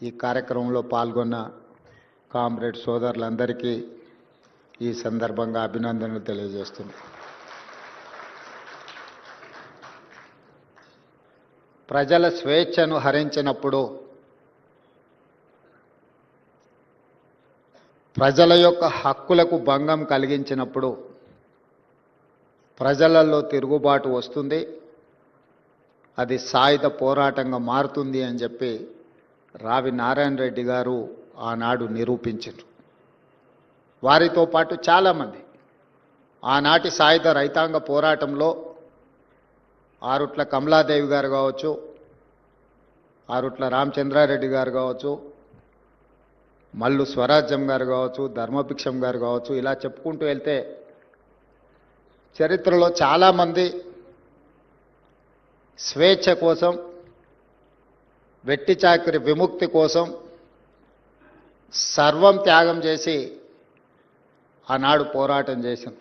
ఈ కార్యక్రమంలో పాల్గొన్న కామ్రేడ్ సోదరులందరికీ ఈ సందర్భంగా అభినందనలు తెలియజేస్తున్నాను. ప్రజల స్వేచ్ఛను హరించినప్పుడు, ప్రజల యొక్క హక్కులకు భంగం కలిగించినప్పుడు ప్రజలలో తిరుగుబాటు వస్తుంది, అది సాయుధ పోరాటంగా మారుతుంది అని చెప్పి రావి నారాయణ రెడ్డి గారు ఆనాడు నిరూపించారు. వారితో పాటు చాలామంది ఆనాటి సాయుధ రైతాంగ పోరాటంలో ఆరుట్ల కమలాదేవి గారు కావచ్చు, ఆరుట్ల రామచంద్రారెడ్డి గారు కావచ్చు, మల్లు స్వరాజ్యం గారు కావచ్చు, ధర్మభిక్షం గారు కావచ్చు, ఇలా చెప్పుకుంటూ వెళ్తే చరిత్రలో చాలామంది స్వేచ్ఛ కోసం, వెట్టి చాకిరి విముక్తి కోసం సర్వం త్యాగం చేసి ఆనాడు పోరాటం చేశారు.